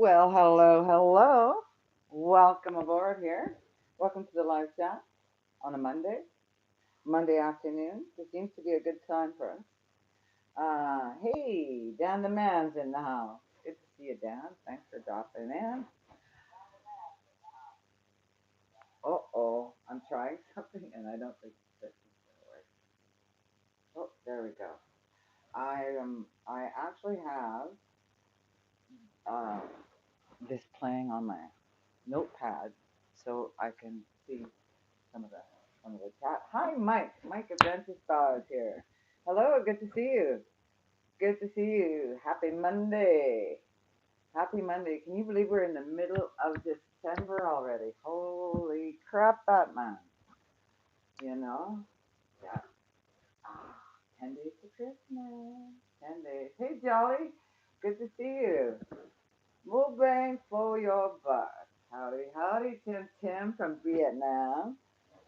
Well, hello, hello. Welcome aboard here. Welcome to the live chat on a Monday afternoon. It seems to be a good time for us. Hey, Dan the man's in the house. Good to see you, Dan. Thanks for dropping in. Oh, I'm trying something and I don't think this is gonna work. Oh, there we go. I actually have uh, this playing on my notepad so I can see some of the chat. Hi, Mike. Mike Adventure Star is here. Hello, good to see you. Good to see you. Happy Monday. Happy Monday. Can you believe we're in the middle of December already? Holy crap, Batman. You know? Yeah. Ah, 10 days to Christmas. 10 days. Hey, Jolly. Good to see you. More bang for your buck. Howdy, howdy, Tim Tim from Vietnam.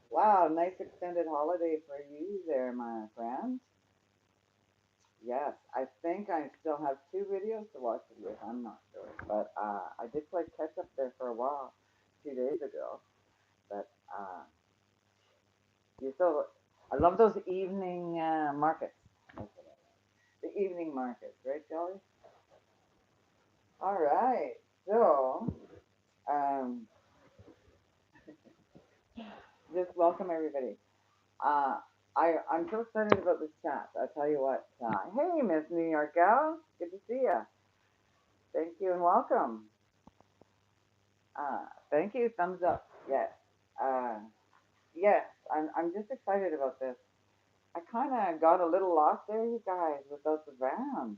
Wow, nice extended holiday for you there, my friend. Yes, I think I still have two videos to watch it with. I'm not sure, but I did play catch up there for a while, 2 days ago. But you still, I love those evening markets. The evening markets, right, Jolly? All right, so um, just welcome everybody. Uh, I'm so excited about this chat. I tell you what. Hey, Miss New York gal, good to see you. Thank you and welcome. Thank you. Thumbs up. Yes. Uh, yes. I'm just excited about this. I kind of got a little lost there, you guys, without the van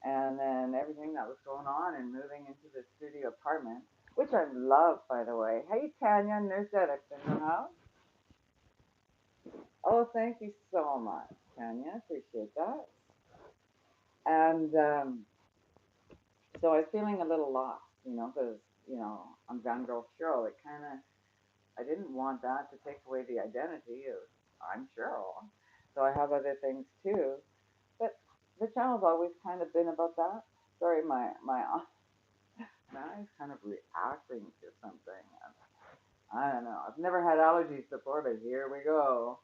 and then everything that was going on and moving into the studio apartment, which I love, by the way. Hey, Tanya, Nurse Edits in the house. Oh, thank you so much, Tanya. Appreciate that. And so I was feeling a little lost, because, I'm Van Girl Cheryl. It kind of, I didn't want that to take away the identity of I'm Cheryl. So I have other things too. But the channel's always kind of been about that. Sorry, my eye's kind of reacting to something. I don't know. I've never had allergies before, but here we go.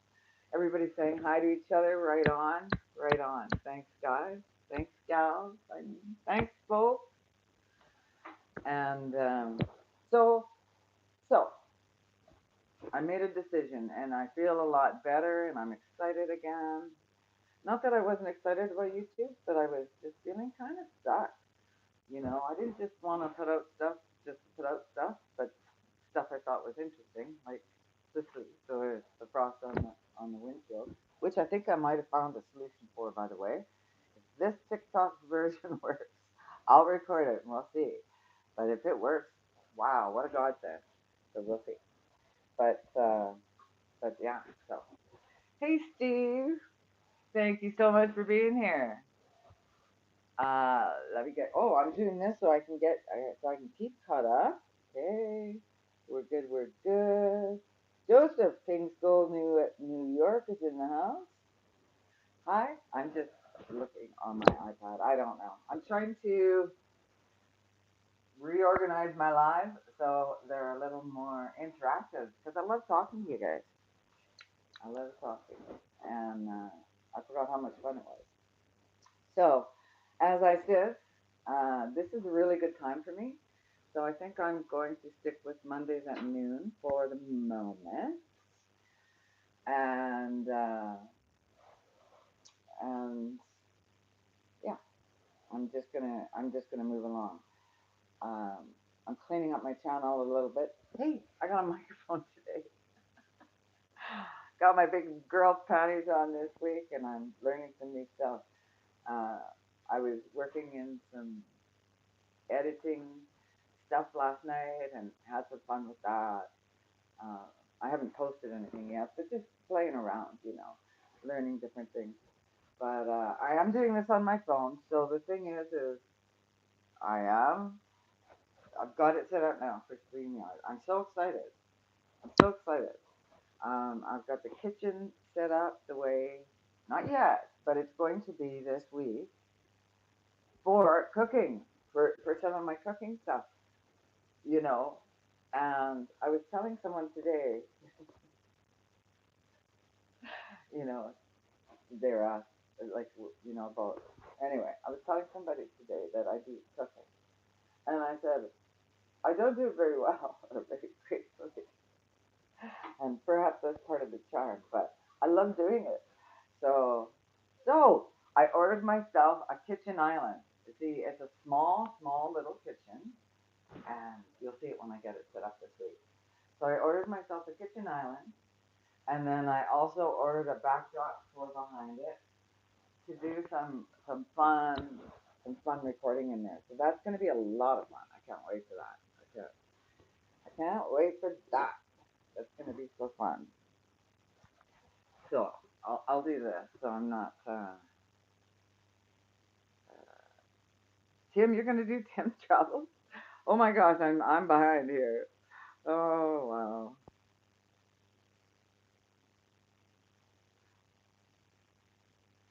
Everybody's saying hi to each other. Right on. Right on. Thanks, guys. Thanks, gals. Thanks, folks. And so, so I made a decision and I feel a lot better and I'm excited again. Not that I wasn't excited about YouTube, but I was just feeling kind of stuck. I didn't just want to put out stuff just to put out stuff, but stuff I thought was interesting, like the frost on the windshield, which I think I might have found a solution for, by the way. If this TikTok version works, I'll record it and we'll see. But if it works, wow, what a godsend. So we'll see. But yeah. So hey, Steve, thank you so much for being here. Let me get. Oh, I'm doing this so I can keep caught up. Okay, we're good. We're good. Joseph King's Gold New York is in the house. Hi, I'm just looking on my iPad. I don't know. I'm trying to reorganize my lives so they're a little more interactive because I love talking to you guys. I love talking, and I forgot how much fun it was. So, as I said, this is a really good time for me. So I think I'm going to stick with Mondays at noon for the moment, and and yeah, I'm just gonna move along. Um, I'm cleaning up my channel a little bit. Hey, I got a microphone today. Got my big girl panties on this week, and I'm learning some new stuff. Uh, I was working in some editing stuff last night and had some fun with that. Uh, I haven't posted anything yet, but just playing around, learning different things. But I am doing this on my phone, so the thing is I am. I've got it set up now for StreamYard. I'm so excited. I'm so excited. I've got the kitchen set up the way, not yet, but it's going to be this week for cooking. for some of my cooking stuff, you know. And I was telling someone today, you know, they're like, about. Anyway, I was telling somebody today that I do cooking, and I said I don't do very well or very gracefully, and perhaps that's part of the charm. But I love doing it. So, so I ordered myself a kitchen island. You see, it's a small, small little kitchen, and you'll see it when I get it set up this week. So I ordered myself a kitchen island, and then I also ordered a backdrop for behind it to do some fun recording in there. So that's going to be a lot of fun. I can't wait for that. I can't wait for that. That's going to be so fun. So I'll do this. So I'm not. Tim, you're going to do Tim's travels. Oh my gosh, I'm behind here. Oh wow.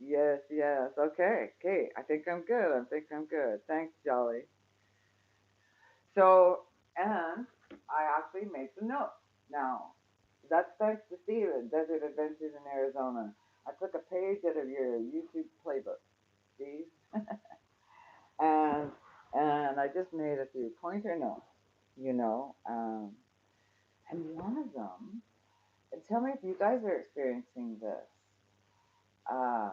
Yes, yes. Okay, okay. I think I'm good. I think I'm good. Thanks, Jolly. So, and I actually made some notes. Now, that's thanks to Steven, Desert Adventures in Arizona. I took a page out of your YouTube playbook, Steve, and I just made a few pointer notes, you know. And one of them, and tell me if you guys are experiencing this. Um,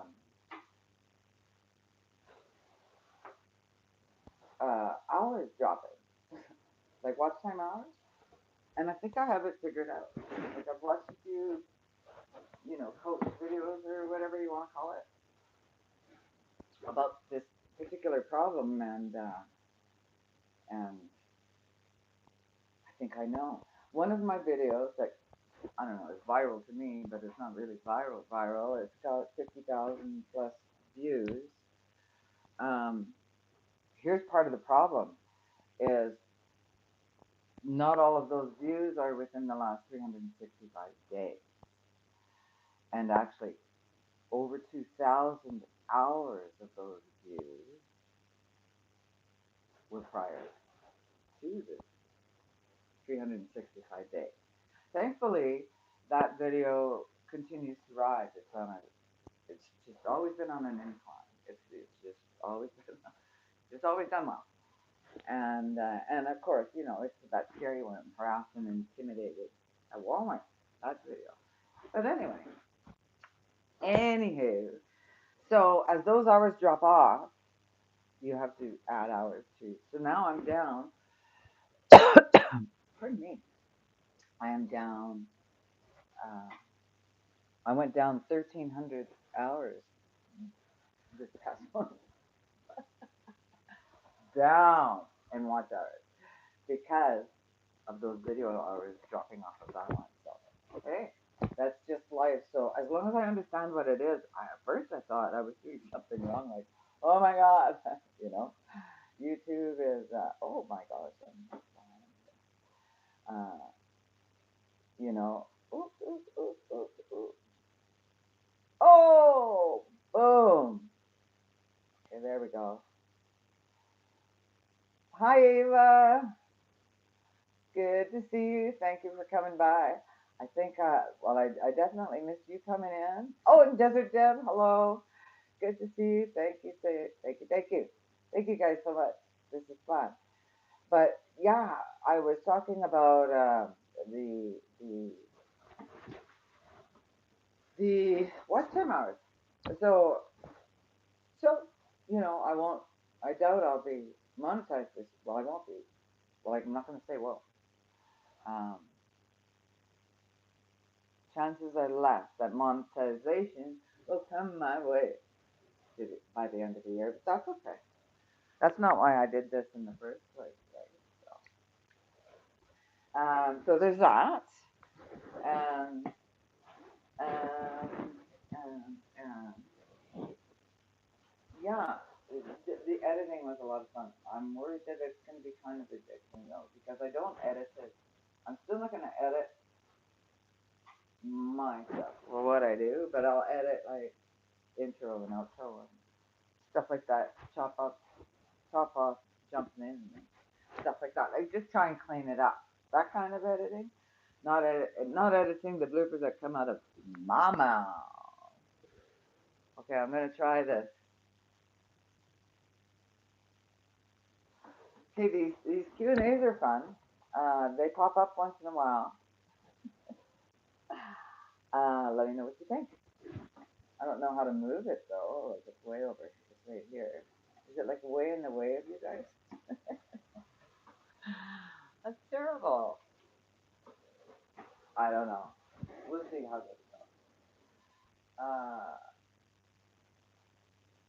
Hours dropping, like watch time hours, and I think I have it figured out. Like I've watched a few, coach videos or whatever you want to call it about this particular problem, and I think I know. One of my videos that I don't know is viral to me, but it's not really viral. Viral. It's got 50,000 plus views. Um, Here's part of the problem: is not all of those views are within the last 365 days, and actually over 2,000 hours of those views were prior to the 365 days. Thankfully, that video continues to rise. It's just always been on an incline. It's just always been, it's always done well. And of course, it's that scary one, harassed and intimidated at Walmart. That video. But anywho, so as those hours drop off, you have to add hours too. So now I'm down. Pardon me. I am down. Uh, I went down 1,300 hours this past month. Down in watch hours because of those video hours dropping off of that one. So, okay, that's just life. So as long as I understand what it is, at first I thought I was doing something wrong. Like, oh my god, YouTube is. Oh my gosh, uh, you know. Ooh, ooh, ooh, ooh, ooh. Oh, boom. Okay, there we go. Hi, Ava. Good to see you. Thank you for coming by. I think, I definitely missed you coming in. Oh, and Desert Deb, hello. Good to see you. Thank you. Thank you. Thank you. Thank you guys so much. This is fun. But yeah, I was talking about the the the what time hours. So I won't. I doubt I'll be monetized this. Well, I won't be. Well, I'm not going to say well. Um, Chances are less that monetization will come my way by the end of the year, but that's okay. That's not why I did this in the first place, right? So there's that, and um, and yeah, the editing was a lot of fun. I'm worried that it's going to be kind of addicting though, because I don't edit it. I'm still not going to edit my stuff for what I do, but I'll edit like intro and outro and stuff like that. Chop off jumping in and stuff like that. Like just try and clean it up. That kind of editing. Not editing the bloopers that come out of my mouth. Okay, I'm gonna try this. Okay, these Q and A's are fun. They pop up once in a while. Let me know what you think. I don't know how to move it though. Like it's way over. It's right here. Is it like way in the way of you guys? That's terrible. I don't know. We'll see how this goes.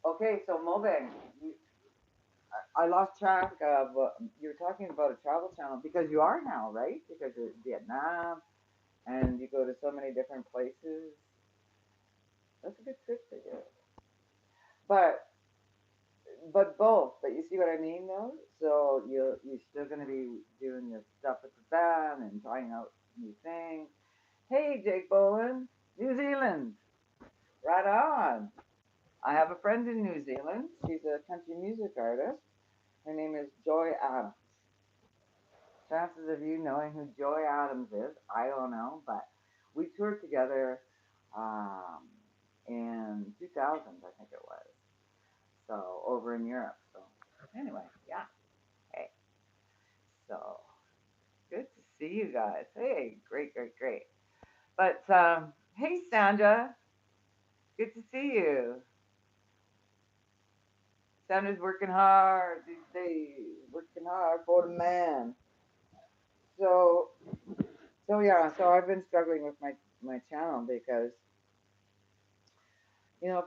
Okay, so moving. I lost track of you were talking about a travel channel because you are now, right? Because you're in Vietnam and you go to so many different places. That's a good trip for you. But both. But you see what I mean, though. So you're still gonna be doing your stuff with the band and trying out new things. Hey, Jake Bowen, New Zealand, right on. I have a friend in New Zealand. She's a country music artist. Her name is Joy Adams. Chances of you knowing who Joy Adams is, I don't know, but we toured together um, in 2000, I think it was. So over in Europe. So anyway, yeah. Hey, so good to see you guys. Hey, great, great, great. But hey, Sandra, good to see you. Sandra's working hard these days, working hard for the man. So yeah, so I've been struggling with my channel because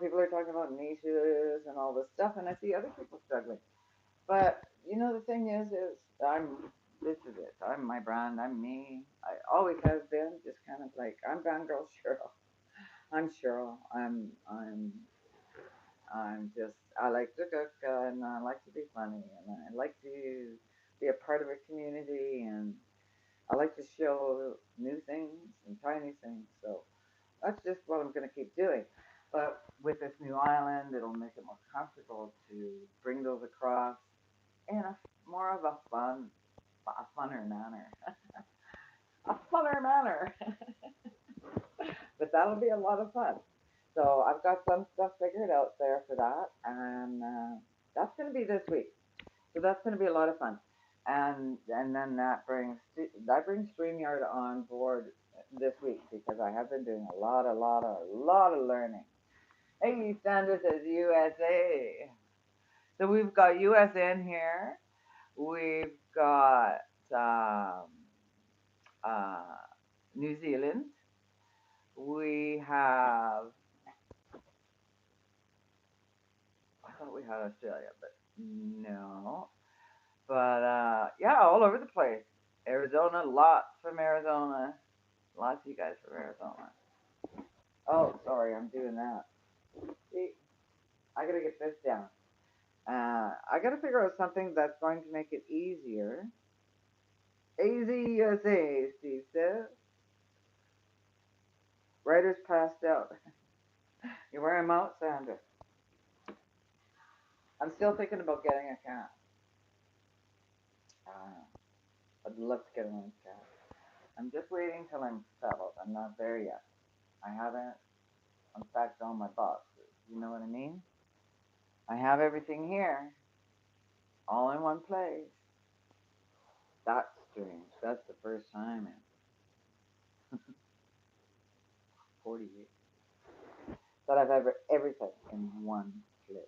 people are talking about niches and all this stuff, and I see other people struggling. But the thing is this is it. I'm my brand. I'm me. I always have been. Just kind of like I'm Fangirl Cheryl. I'm Cheryl. I'm just I like to cook and I like to be funny and I like to be a part of a community and I like to show new things and try new things. So that's just what I'm going to keep doing. But with this new island, it'll make it more comfortable to bring those across in a more of a funner manner, a funner manner. But that'll be a lot of fun. So I've got some stuff figured out there for that, and that's going to be this week. So that's going to be a lot of fun, and then that brings Streamyard on board this week because I have been doing a lot of learning. Hey, Sandra says USA. So we've got US in here. We've got um, uh, New Zealand. We have, I thought we had Australia, but no. But yeah, all over the place. Arizona, lots from Arizona. Lots of you guys from Arizona. Oh, sorry, I'm doing that. See, I gotta get this down. I gotta figure out something that's going to make it easier. AZUSA, Steve says. Writers passed out. You wear them out, Sandra. I'm still thinking about getting a cat. I'd love to get a nice cat. I'm just waiting till I'm settled. I'm not there yet. I haven't unpacked all my boxes. You know what I mean? I have everything here, all in one place. That's strange. That's the first time in 40 years that I've ever everything in one place.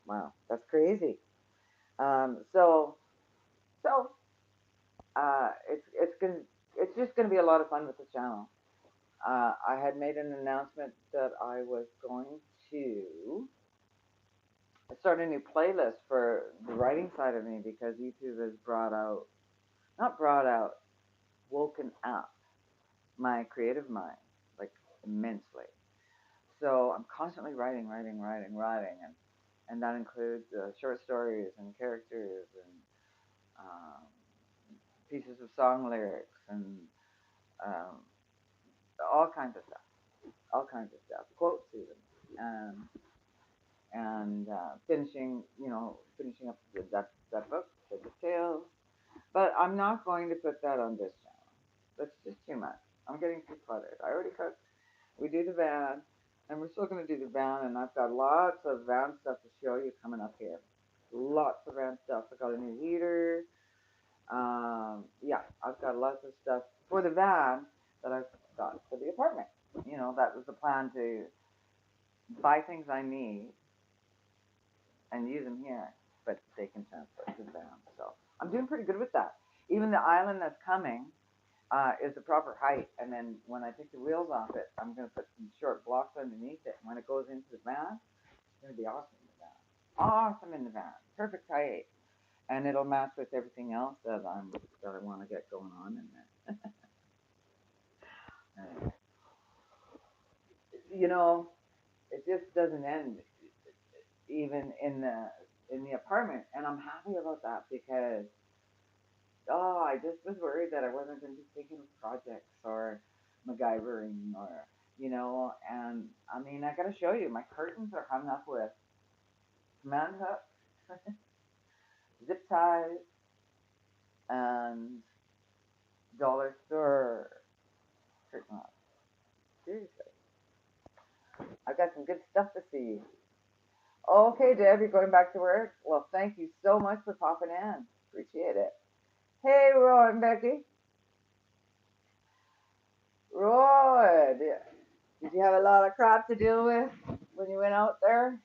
Wow, that's crazy. So so it's just gonna be a lot of fun with the channel. I had made an announcement that I was going to start a new playlist for the writing side of me because YouTube has not brought out, woken up my creative mind like immensely. So I'm constantly writing, and that includes short stories and characters and um, pieces of song lyrics and um, all kinds of stuff, quotes even. Um, and finishing up that book, the details. But I'm not going to put that on this channel. That's just too much. I'm getting too cluttered. I already cooked. We do the van, and we're still going to do the van, and I've got lots of van stuff to show you coming up here. Lots of van stuff. I got a new heater. Yeah, I've got lots of stuff for the van that I've got for the apartment. That was the plan, to buy things I need and use them here, but they can transfer to the van. So I'm doing pretty good with that. Even the island that's coming is the proper height, and then when I take the wheels off it, I'm going to put some short blocks underneath it. And when it goes into the van, it's going to be awesome in the van. Awesome in the van. Perfect height. And it'll match with everything else that I want to get going on in there. you know, it just doesn't end even in the apartment, and I'm happy about that because I just was worried that I wasn't going to be thinking of projects or MacGyvering and I mean I got to show you my curtains are hung up with command hooks, zip ties, and dollar store curtain hooks. Seriously, I've got some good stuff to see. Okay, Deb, you're going back to work? Well, thank you so much for popping in. Appreciate it. Hey, Roy and Becky. Roy, did you have a lot of crap to deal with when you went out there?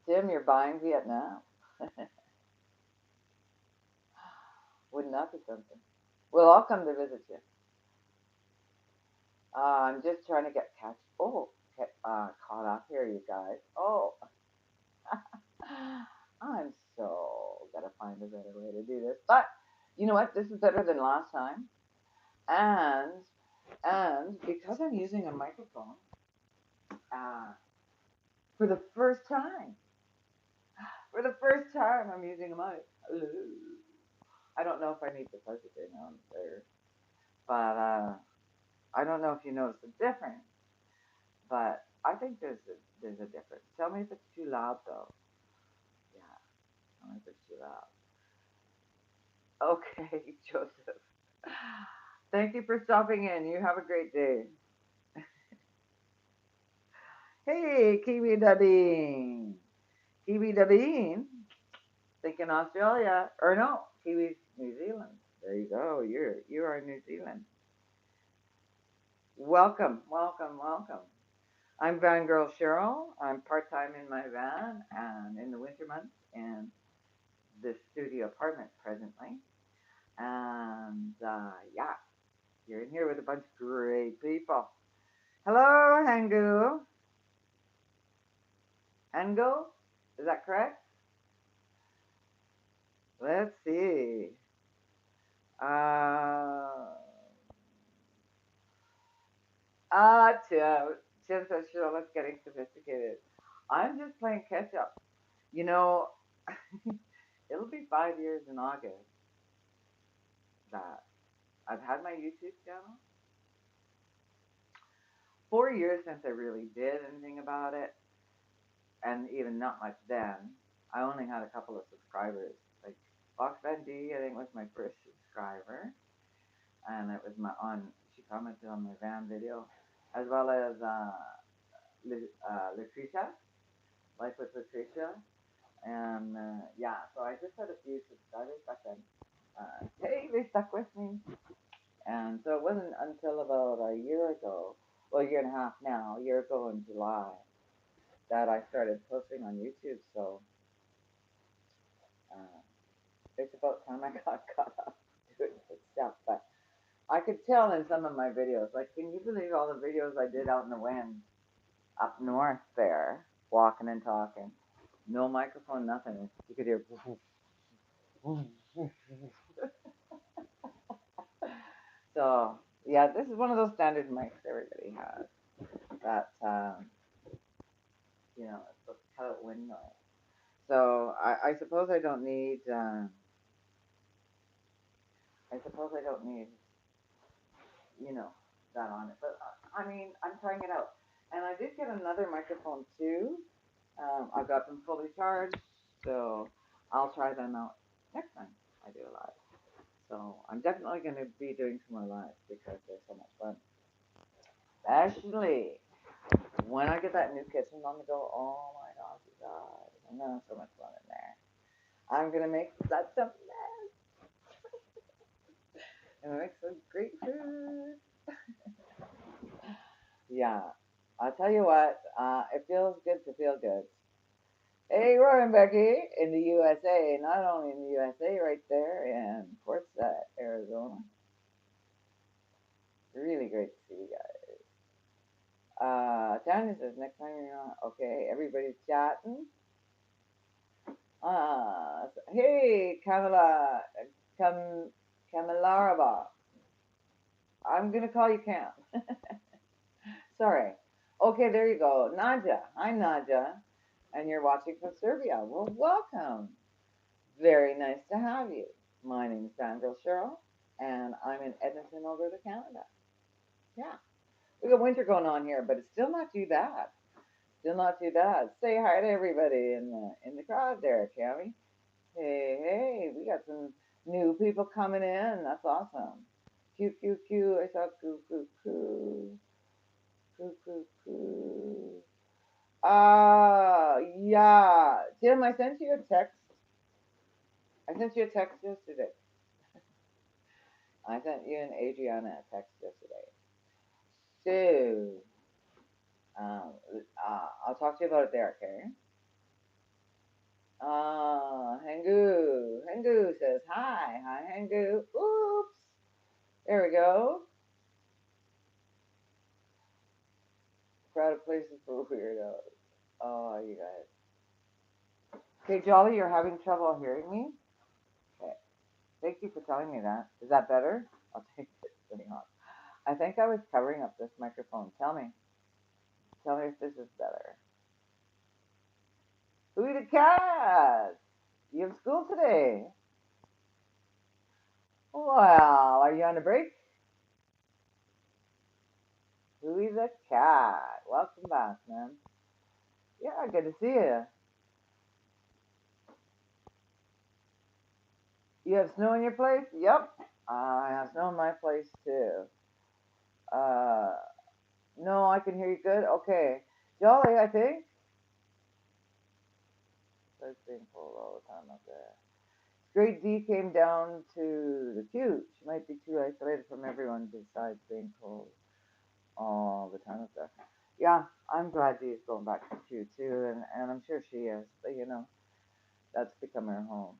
Tim, you're buying Vietnam. Wouldn't that be something? Well, I'll come to visit you. I'm just trying to get caught up here, you guys. Oh, I'm so gotta find a better way to do this. But you know what? This is better than last time. And because I'm using a microphone uh, for the first time, I'm using a mic. Hello. I don't know if I need to touch it right now there, but I don't know if you notice the difference. But I think there's a difference. Tell me if it's too loud though. Yeah, tell me if it's too loud. Okay, Joseph. Thank you for stopping in. You have a great day. Hey, Kiwi Dabine. Kiwi Dabine. Thinking Australia. Or no, Kiwi's New Zealand. There you go. You are in New Zealand. Welcome, welcome, welcome. I'm Van Girl Cheryl. I'm part-time in my van and in the winter months in this studio apartment presently. And yeah, you're in here with a bunch of great people. Hello, Hangu. Hangu? Is that correct? Let's see. Tim says Charlotte's getting sophisticated. I'm just playing catch up. You know, it'll be 5 years in August that I've had my YouTube channel. 4 years since I really did anything about it, and even not much then. I only had a couple of subscribers. Like Fox Van D, I think was my first subscriber, and it was she commented on my van video, as well as Lucretia, Life with Lucretia, and yeah, so I just had a few subscribers back then. Hey, they stuck with me, and so it wasn't until about a year ago, well, a year and a half now, a year ago in July, that I started posting on YouTube. So uh, it's about time I got caught up doing this stuff. But I could tell in some of my videos, like, can you believe all the videos I did out in the wind up north there, walking and talking? No microphone, nothing. You could hear. So yeah, this is one of those standard mics everybody has. That it's supposed to cut out wind noise. So I suppose I don't need. I suppose I don't need, that on it. But I mean, I'm trying it out. And I did get another microphone too. I've got them fully charged, so I'll try them out next time I do a live. So I'm definitely going to be doing some more lives because they're so much fun. Especially when I get that new kitchen on the go. Oh my gosh, you guys. I'm going to have so much fun in there. I'm going to make such a mess. And make some great food. Yeah. I'll tell you what, it feels good to feel good. Hey, Roy and Becky in the USA, not only in the USA, right there in Portsett, Arizona. Really great to see you guys. Tanya says next time you're on, okay, everybody's chatting. Hey, Kamala, Kam, Kamalarava. I'm gonna call you Cam. Sorry. Okay, there you go. Nadia. Hi, Nadia. And you're watching from Serbia. Well, welcome. Very nice to have you. My name is Sandra Cheryl, and I'm in Edmonton, Alberta, Canada. Yeah. We got winter going on here, but it's still not too bad. Still not too bad. Say hi to everybody in the crowd there, Cammy. Hey, hey, we got some new people coming in. That's awesome. Q Q Q. I saw Q Q Q Q Q Q. Yeah. Tim, I sent you a text. I sent you a text yesterday. I sent you and Adriana a text yesterday. So, I'll talk to you about it there, okay? Hengu. Hengu says hi. Hi, Hengu. Oops. There we go. Crowded places for weirdos. Oh, you guys. Okay, Jolly, you're having trouble hearing me? Okay. Thank you for telling me that. Is that better? I'll take this thing off. I think I was covering up this microphone. Tell me. Tell me if this is better. Who the cat? You have school today. Well, are you on a break? Who's the cat? Welcome back, man. Yeah, good to see you. You have snow in your place? Yep. I have snow in my place too. Uh, no, I can hear you good. Okay. Jolly, I think. It's being pulled all the time up there. Grade D came down to the Q. She might be too isolated from everyone besides being pulled all the time up there. Yeah, I'm glad Dee is going back to Q too, and I'm sure she is. But that's become her home.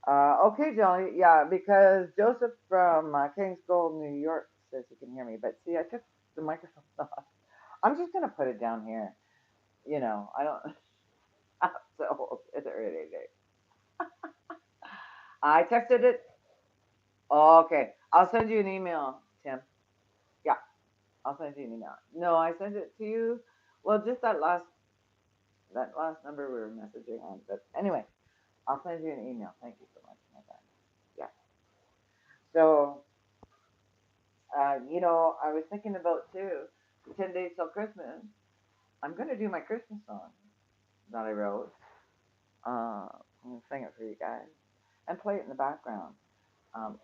Okay, Jolly. Yeah, because Joseph from Kings Gold, New York says he can hear me. But see, I took the microphone off. I'm just gonna put it down here. I don't. I'm so old. It's already day. I texted it. Oh, okay, I'll send you an email, Tim. Yeah, I'll send you an email. No, I sent it to you. Well, just that last number we were messaging on. But anyway, I'll send you an email. Thank you so much, my friend. Yeah. So, I was thinking about too, 10 days till Christmas. I'm going to do my Christmas song that I wrote. I'm going to sing it for you guys and play it in the background.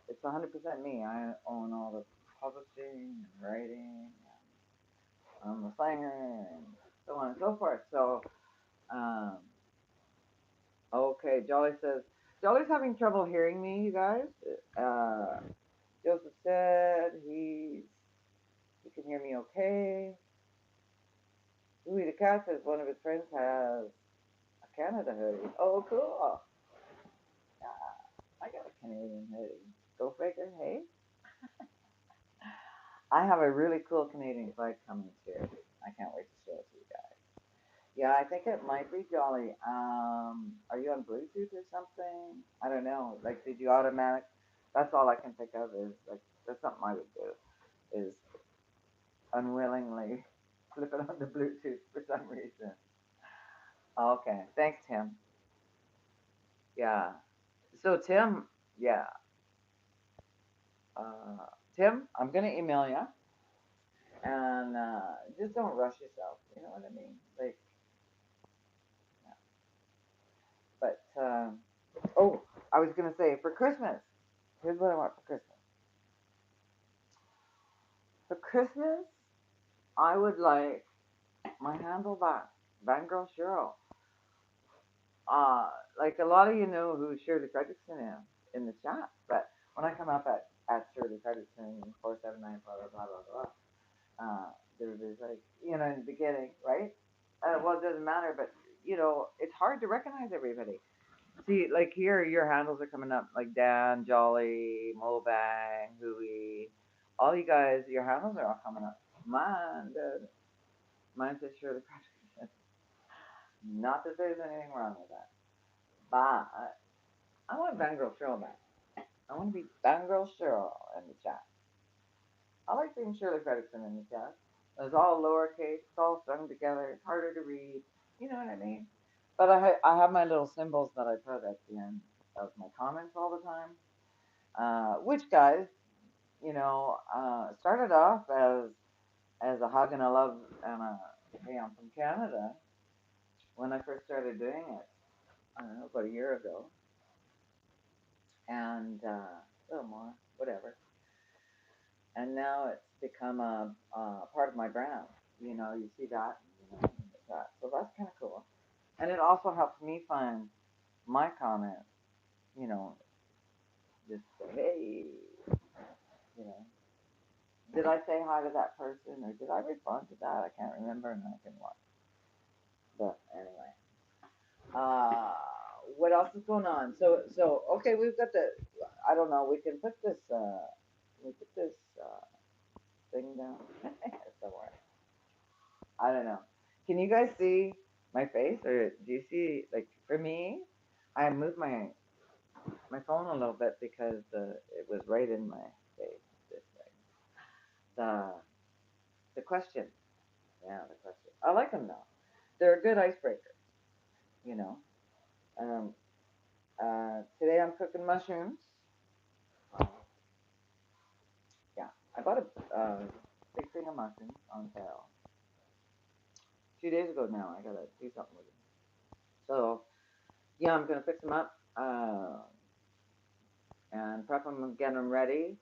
It's 100% me. I own all the publishing and writing. I'm the singer and so on and so forth. So, um, okay, Jolly's having trouble hearing me, you guys. Joseph said he can hear me okay. Louis the Cat says one of his friends has a Canada hoodie. Oh, cool. Yeah, I got a Canadian hoodie. Go figure, hey? I have a really cool Canadian flag coming too. I can't wait to show it to you guys. Yeah, I think it might be Jolly. Are you on Bluetooth or something? I don't know. Like, did you automatic? That's all I can think of is like that's something I would do is unwillingly flip it on the Bluetooth for some reason. Okay, thanks, Tim. Yeah. So Tim, yeah, Tim, I'm gonna email you. and just don't rush yourself. You know what I mean? Like, yeah. But oh, I was gonna say for Christmas. Here's what I want for Christmas. For Christmas, I would like my handlebar, Van Girl Shiro. Uh, like a lot of you know who Shirley Fredrickson is in the chat, but when I come up at Shirley Fredrickson 479 blah blah blah blah blah, there's like in the beginning, right? Well, it doesn't matter, but it's hard to recognize everybody. See, like here, your handles are coming up like Dan, Jolly, Mobang, Hui, all you guys, your handles are all coming up. Mine says Shirley Fredrickson. Not that there's anything wrong with that, but I want Bangirl Cheryl back. I want to be Bangirl Cheryl in the chat. I like being Shirley Fredrickson in the chat. It's all lowercase, it's all strung together, it's harder to read. You know what I mean? But I have my little symbols that I put at the end of my comments all the time. Which guys, started off as a hug and a love and a hey, I'm from Canada when I first started doing it. I don't know, about a year ago, and a little more, whatever. And now it's become a part of my brand. You see that, that. So that's kind of cool. And it also helps me find my comments. You know, just say, hey, you know, did I say hi to that person or did I respond to that? I can't remember, and I can watch. But anyway, uh, what else is going on? So okay, we've got the. I don't know. We can put this. We put this thing down somewhere. I don't know. Can you guys see my face, or do you see like for me? I moved my phone a little bit because it was right in my face. This thing. The the question, yeah, the question. I like them though. They're a good icebreaker. You know. Um. Today I'm cooking mushrooms. Uh, yeah, I bought a big thing of mushrooms on sale 2 days ago. Now I gotta do something with them. So yeah, I'm gonna fix them up. And prep them and get them ready.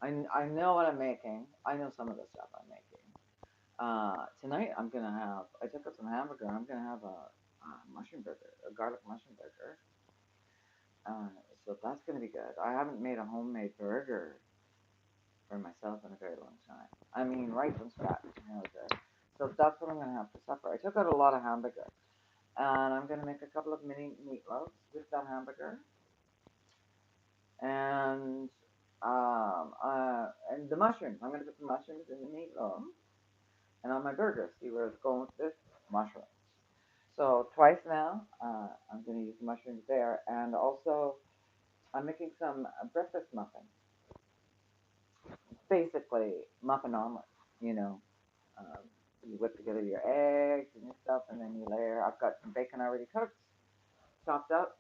I know what I'm making. I know some of the stuff I'm making. Tonight I'm gonna have. I took out some hamburger. I'm gonna have a mushroom burger, a garlic mushroom burger. Uh, so that's gonna be good. I haven't made a homemade burger for myself in a very long time. I mean, right from scratch. So that's what I'm gonna have for supper. I took out a lot of hamburger, and I'm gonna make a couple of mini meatloaves with that hamburger. And and the mushrooms. I'm gonna put the mushrooms in the meatloaf and on my burger. See where it's going with this mushrooms. So twice now, I'm gonna use the mushrooms there, and also I'm making some breakfast muffins. Basically, muffin omelet. You know, um, you whip together your eggs and your stuff, and then you layer. I've got some bacon already cooked, chopped up,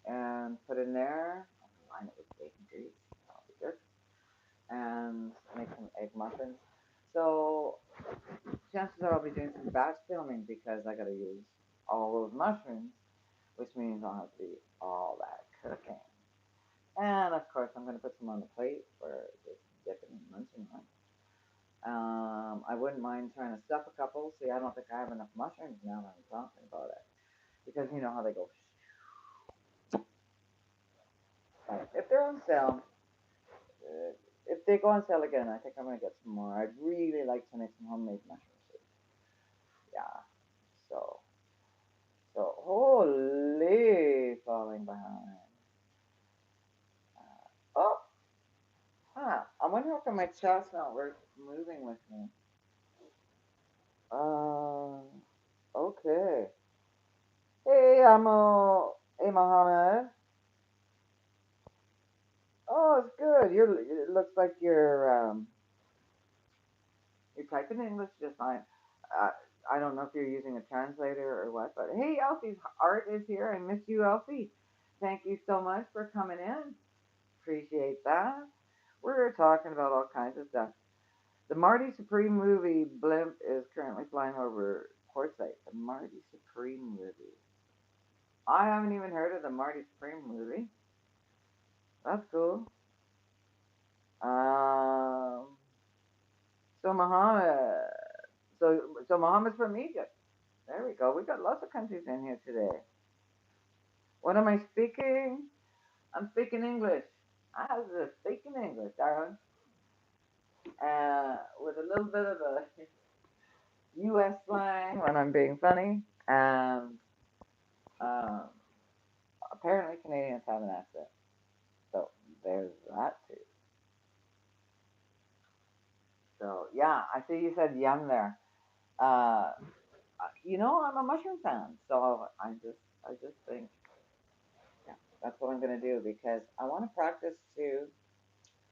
and put in there. I'll line it with bacon grease. That'll be good. And make some egg muffins. So chances are I'll be doing some batch filming because I got to use all those mushrooms, which means I'll have to do all that cooking. And of course, I'm going to put some on the plate for just dipping and munching on. I wouldn't mind trying to stuff a couple. See, I don't think I have enough mushrooms now that I'm talking about it because you know how they go. If they're on sale, if they go on sale again, I think I'm gonna get some more. I'd really like to make some homemade mushroom soup. Yeah. So, holy falling behind. Oh, huh. I wonder how come my chat's not moving with me. Okay. Hey, Hey, Mohammed. Oh, it's good. It looks like you're typing in English just fine. Uh, I don't know if you're using a translator or what, but hey, Elsie's art is here. I miss you, Elsie. Thank you so much for coming in. Appreciate that. We're talking about all kinds of stuff. The Marty Supreme movie blimp is currently flying over Quartzsite. The Marty Supreme movie. I haven't even heard of the Marty Supreme movie. That's cool. Um, so Muhammad, so Muhammad's from Egypt. There we go. We got lots of countries in here today. What am I speaking? I'm speaking English. I was just speaking English, darling. With a little bit of a U.S. slang when I'm being funny, and um, apparently Canadians have an accent. So there's that too. So yeah, I see you said yum there. Uh, I'm a mushroom fan, so I just think, yeah, that's what I'm gonna do because I want to practice too.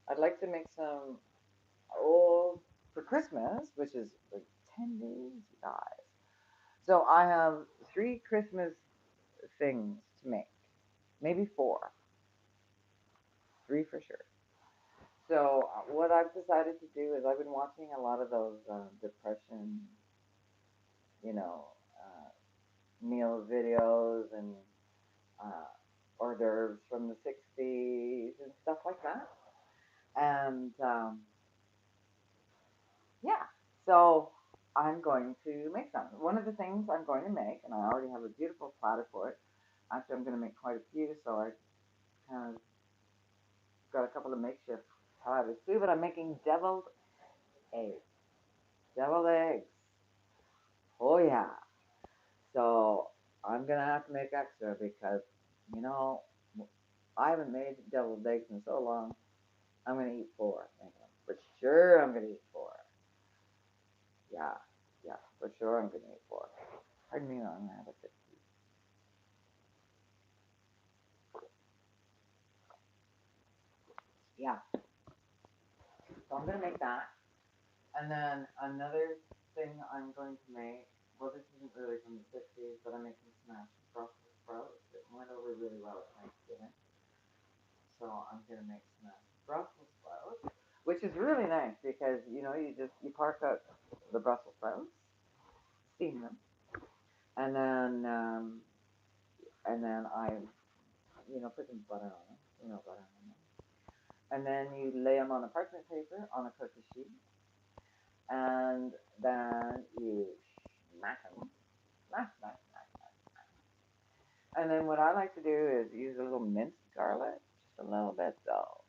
I'd like to make some old for Christmas, which is like 10 days, you guys. So I have three Christmas things to make, maybe four, three for sure. So what I've decided to do is I've been watching a lot of those depression, you know, meal videos and uh, hors d'oeuvres from the '60s and stuff like that. And yeah, so I'm going to make some. One of the things I'm going to make, and I already have a beautiful platter for it. Actually, I'm going to make quite a few, so I kind of got a couple of makeshift platters too. But I'm making deviled eggs. Deviled eggs. Oh yeah. So I'm gonna have to make extra because you know I haven't made deviled eggs in so long. I'm gonna eat four. For sure, I'm gonna eat four. Yeah, yeah, for sure, I'm gonna eat four. Pardon me, I'm gonna have a sip. Yeah, so I'm gonna make that, and then another thing I'm going to make. Well, this isn't really from the '60s, but I'm making smashed Brussels sprouts. It went over really well at Thanksgiving, so I'm gonna make smashed Brussels sprouts, which is really nice because you park up the Brussels sprouts, steam them, and then I put some butter on them, butter on them, and then you lay them on a parchment paper on a cookie sheet, and then you smash them, smash, smash, smash, smash. And then what I like to do is use a little minced garlic, just a little bit though,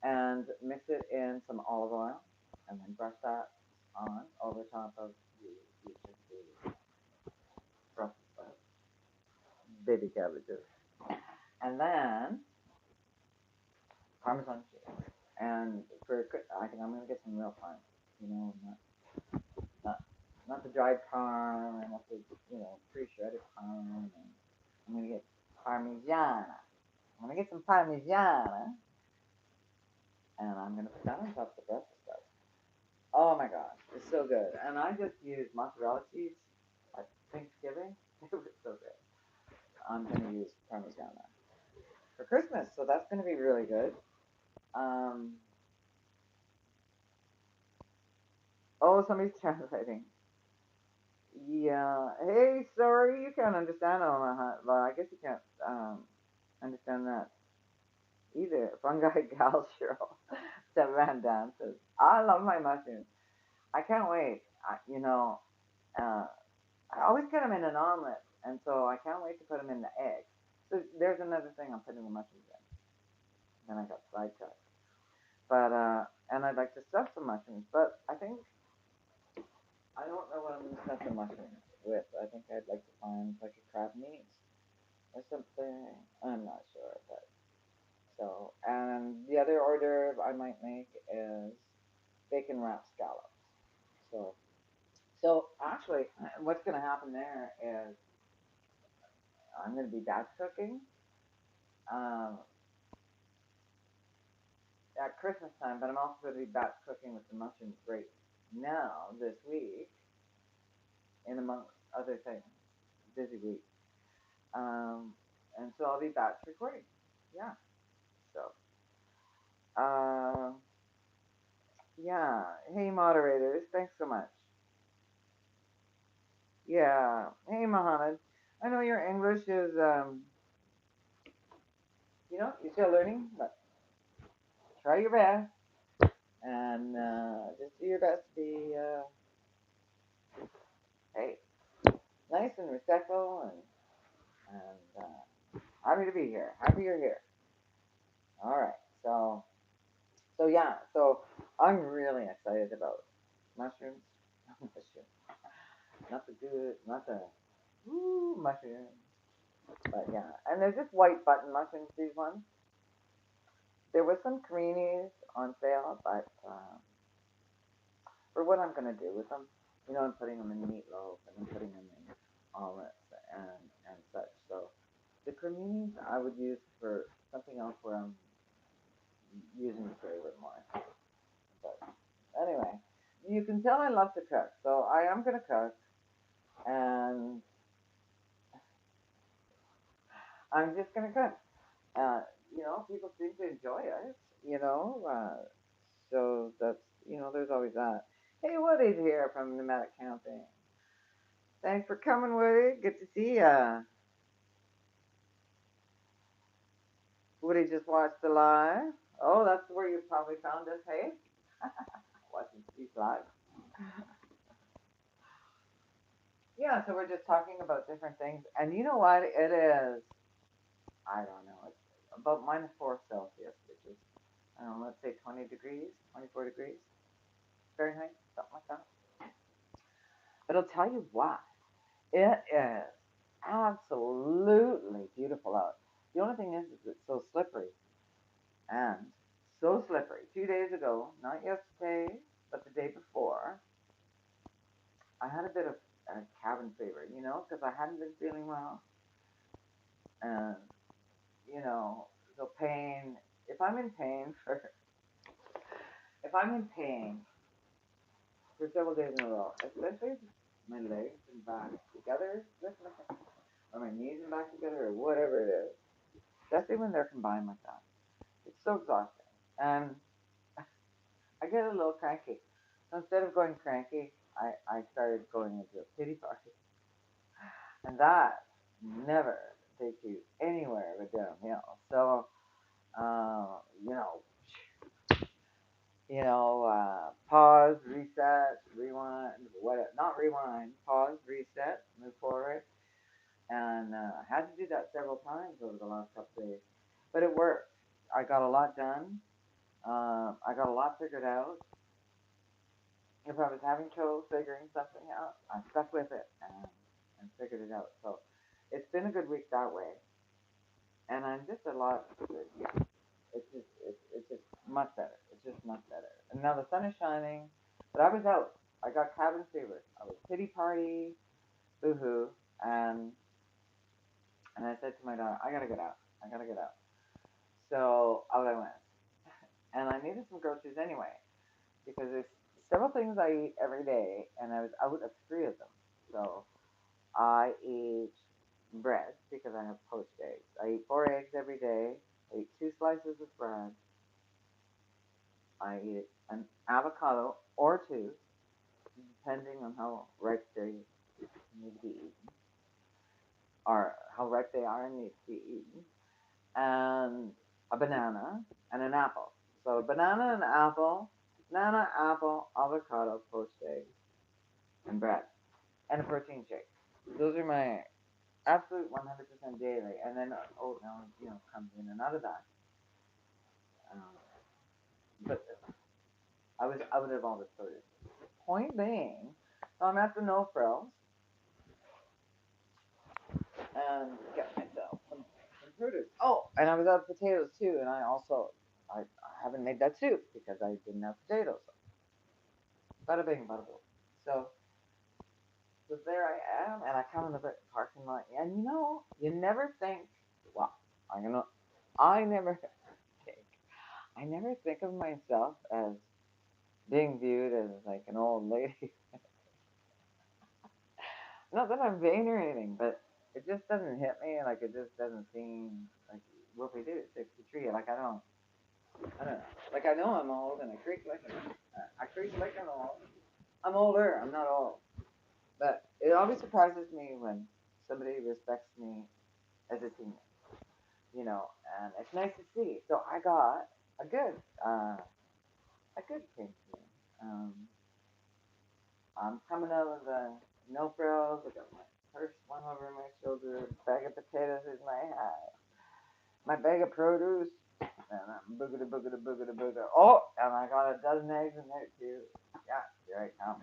and mix it in some olive oil, and then brush that on over top of the Brussels sprouts, baby cabbages, and then Parmesan cheese. And I think I'm gonna get some real parm, not not not the dried parm, and not the pre-shredded parm. And I'm gonna get Parmigiana. I'm gonna get some Parmigiana, and I'm gonna put that on top of the Brussels sprouts. Oh my gosh, it's so good. And I just used mozzarella cheese at Thanksgiving. It was so good. I'm gonna use Parmigiana for Christmas, so that's gonna be really good. Um, oh, somebody's translating. Yeah. Hey, sorry, you can't understand Omaha. Well, I guess you can't understand that either. Fungi gal Cheryl. Step Van Dam says, I love my mushrooms. I can't wait. Uh, I always get them in an omelet, and so I can't wait to put them in the egg. So there's another thing I'm putting the mushrooms in. Then I got sidetracked. But, and I'd like to stuff some mushrooms, but I don't know what I'm going to stuff the mushrooms with. I think I'd like to find like a crab meat or something. I'm not sure, but so and the other order I might make is bacon wrapped scallops. So actually, what's going to happen there is I'm going to be batch cooking um, at Christmas time, but I'm also going to be batch cooking with the mushrooms right now this week, in amongst other things. Busy week, um, and so I'll be batch recording. Yeah. So. Uh, Yeah. Hey, moderators. Thanks so much. Yeah. Hey, Mohammed. I know your English is, you're still learning, but try your best and just do your best to be, hey, nice and respectful and happy to be here. Happy you're here. All right. So I'm really excited about mushrooms. Mushrooms. Not the good, not the mushrooms. But yeah, and they're just white button mushrooms. These ones. There was some creamies on sale, but for what I'm gonna do with them, I'm putting them in meatloaf and I'm putting them in omelets and such. So the creminis I would use for something else where I'm using the flavor more. But anyway, you can tell I love to cook, so I am gonna cook, and I'm just gonna cook. People seem to enjoy it. You know, uh, so there's always that. Hey, Woody's here from Pneumatic Camping. Thanks for coming, Woody. Good to see ya. Woody just watched the live. Oh, that's where you probably found us, hey? Watching Steve live. Yeah, so we're just talking about different things, and you know what? It is. I don't know. It's about -4 Celsius, which is I don't know. Let's say 20 degrees, 24 degrees Fahrenheit, something like that. But I'll tell you what. It is absolutely beautiful out. The only thing is it's so slippery and so slippery. 2 days ago, not yesterday, but the day before, I had a bit of a cabin fever, because I hadn't been feeling well. And, you know, so pain, if I'm in pain for, if I'm in pain for several days in a row, especially if my legs and back together, or my knees and back together, or whatever it is, especially when they're combined like that. It's so exhausting. And I get a little cranky. So instead of going cranky, I started going into a pity party. And that never takes you anywhere but downhill. So, uh, you know, pause, reset, rewind, whatever. Not rewind, pause, reset, move forward. And I had to do that several times over the last couple of days. But it worked. I got a lot done. I got a lot figured out. If I was having trouble figuring something out, I stuck with it and figured it out. So it's been a good week that way, and I'm just a lot. Yeah, it's just much better. It's just much better. And now the sun is shining, but I was out. I got cabin fever. I was pity party, boohoo, and I said to my daughter, I gotta get out. I gotta get out. So out I went, and I needed some groceries anyway because there's several things I eat every day, and I was out of three of them. So I eat bread because I have poached eggs. I eat 4 eggs every day. I eat 2 slices of bread. I eat an avocado or two, depending on how ripe they need to be eaten, or how ripe they are and need to be eaten, and a banana and an apple. So banana and apple, banana, apple, avocado, poached eggs, and bread, and a protein shake. Those are my absolute 100% daily, and then oatmeal, comes in and out of that. Um, but I was out of all the sodas. Point being, so I'm at the No Frills and get myself some produce. Oh, and I was out of potatoes too, and I haven't made that soup because I didn't have potatoes. Bada bing, bada boom. So there I am, and I come in the parking lot, and you never think, well, I'm gonna, I never think, I never think of myself as being viewed as like an old lady. Not that I'm vain or anything, but it just doesn't hit me. Like it just doesn't seem like what we do, 63. Like I don't know. Like I know I'm old and I creak like treat you like an old. I'm older. I'm not old. But it always surprises me when somebody respects me as a senior, and it's nice to see. So I got a good, uh, a good pink here. I'm coming out of the no frills. I got my purse slung over my shoulder, bag of potatoes in my hat, my bag of produce, and I'm boogada boogada boogada boogada. Oh, and I got a dozen eggs in there too. Yeah, here I come.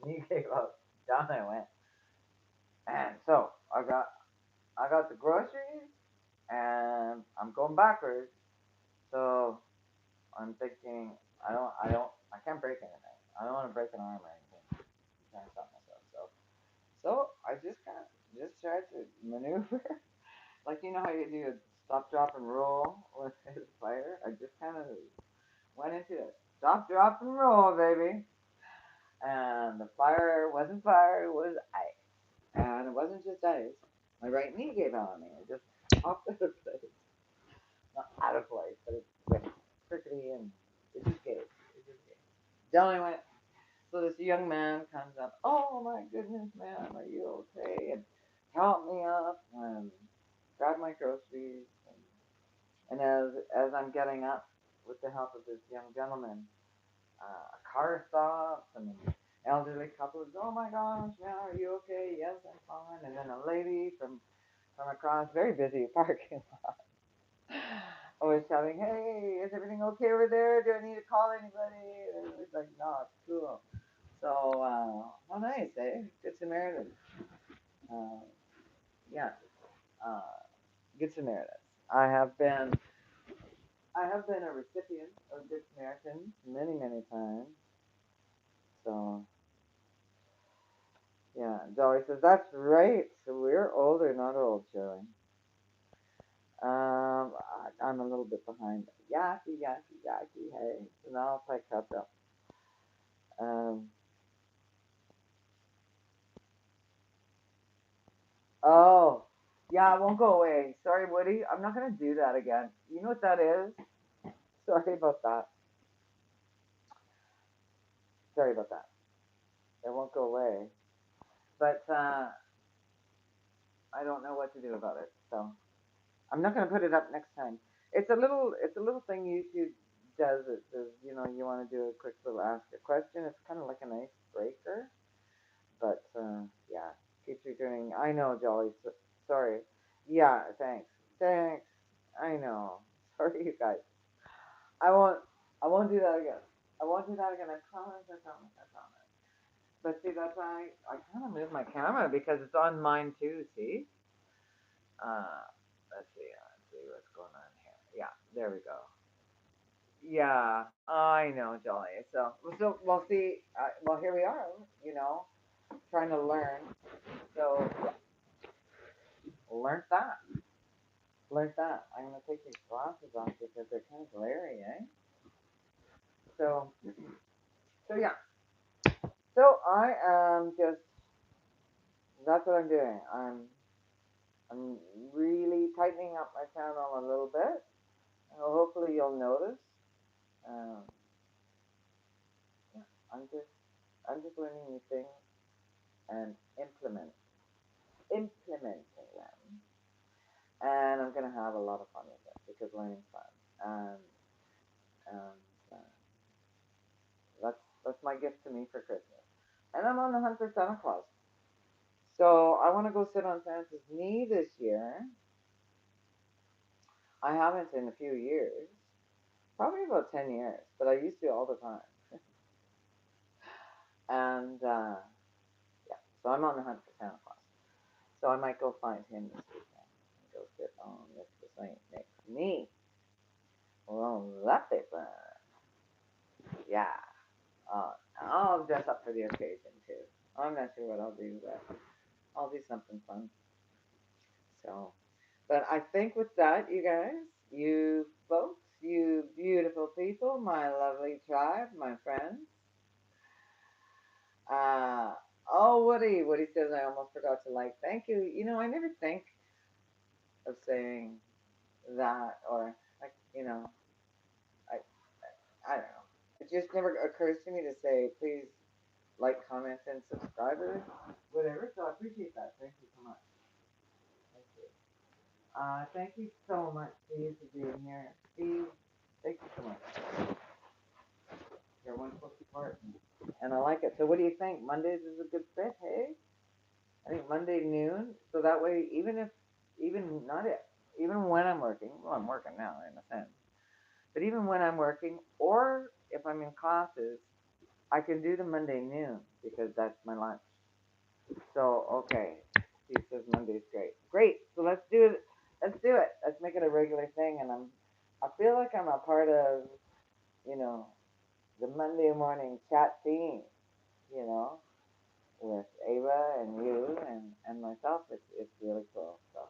He gave up. Down I went. And so I got the groceries and I'm going backwards. So I'm thinking I can't break anything. I don't want to break an arm or anything. I'm trying to stop myself. So I just kind of just tried to maneuver, like how you do a stop, drop, and roll with his fire. I just kind of went into it. Stop, drop, and roll, baby. And the fire wasn't fire; it was ice. And it wasn't just ice. My right knee gave out on me. It just popped out of place. Not out of place, but it went crickety and it just gave. It just gave. Down I went. So this young man comes up. Oh my goodness, man, are you okay? And help me up and grab my groceries. And as I'm getting up, with the help of this young gentleman, a car stops and an elderly couple is, oh my gosh, man, are you okay? Yes, I'm fine. And then a lady from across, very busy parking lot, was shouting, hey, is everything okay over there? Do I need to call anybody? And it was like, no, it's cool. So, how nice, eh? Good Samaritan. Uh, yeah, uh, Good Samaritans. I have been, I have been a recipient of Good Samaritans many, many times. So, yeah, Dolly says, that's right. So we're older, not old, Joey. I'm a little bit behind. Yaki, yaki, yaki, hey. So now I'll play catch up. Um, oh, yeah, it won't go away. Sorry, Woody. I'm not going to do that again. You know what that is? Sorry about that. Sorry about that. It won't go away. But I don't know what to do about it. So I'm not going to put it up next time. It's a little thing YouTube does. It says, you want to do a quick little ask a question. It's kind of like an icebreaker. But yeah, keeps returning. I know, Jolly. Sorry. Yeah, thanks. Thanks. I know. Sorry, you guys. I won't. I won't do that again. I won't do that again. I promise. I promise. I promise. But see, that's why I kind of moved my camera because it's on mine too. See. Uh, let's see. Let's see what's going on here. Yeah, there we go. Yeah, I know, Jolly. So we'll see. Well, here we are. Trying to learn. So learned that. Learned that. I'm gonna take these glasses off because they're kind of glary, eh? So, so yeah. So I am just. That's what I'm doing. I'm really tightening up my channel a little bit. Hopefully you'll notice. Um, yeah, I'm just learning new things and implementing them, and I'm gonna have a lot of fun with it because learning's fun. And that's my gift to me for Christmas. And I'm on the hunt for Santa Claus. So I want to go sit on Santa's knee this year. I haven't in a few years, probably about 10 years, but I used to all the time. And yeah, so I'm on the hunt for Santa Claus. So I might go find him this weekend and go sit on Mr. Saint Nick's knee. Well, that paper. Yeah. Uh, I'll dress up for the occasion too. I'm not sure what I'll do, but I'll do something fun. So, but I think with that, you guys, you folks, you beautiful people, my lovely tribe, my friends. Uh, oh, Woody says I almost forgot to like. Thank you. I never think of saying that or like, I just never occurs to me to say, please like, comment, and subscribe, or whatever. So I appreciate that. Thank you so much. Thank you. Thank you so much, Steve, for being here. Steve, thank you so much. You're a wonderful support, and I like it. So, what do you think? Mondays is a good fit, hey? I think Monday noon. So that way, even not it, even when I'm working, well, I'm working now in a sense, but even when I'm working, or if I'm in classes, I can do the Monday noon because that's my lunch. So okay, Steve says Monday's great. Great. So let's do it. Let's do it. Let's make it a regular thing. And I feel like I'm a part of, you know, the Monday morning chat scene. You know, with Ava and you and myself. It's really cool. So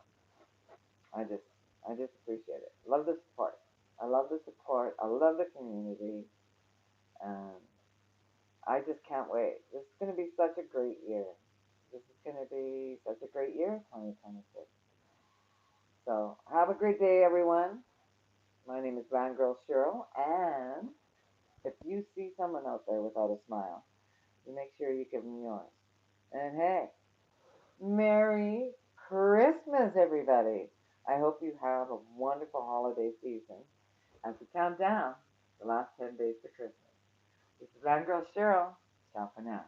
I just appreciate it. Love the support. I love the support. I love the community. And I just can't wait. This is going to be such a great year. This is going to be such a great year, 2026. So have a great day, everyone. My name is Van Girl Cheryl, and if you see someone out there without a smile, you make sure you give them yours. And hey, Merry Christmas, everybody. I hope you have a wonderful holiday season as we count down the last 10 days to Christmas. This is Van Girl Cheryl. Ciao for now.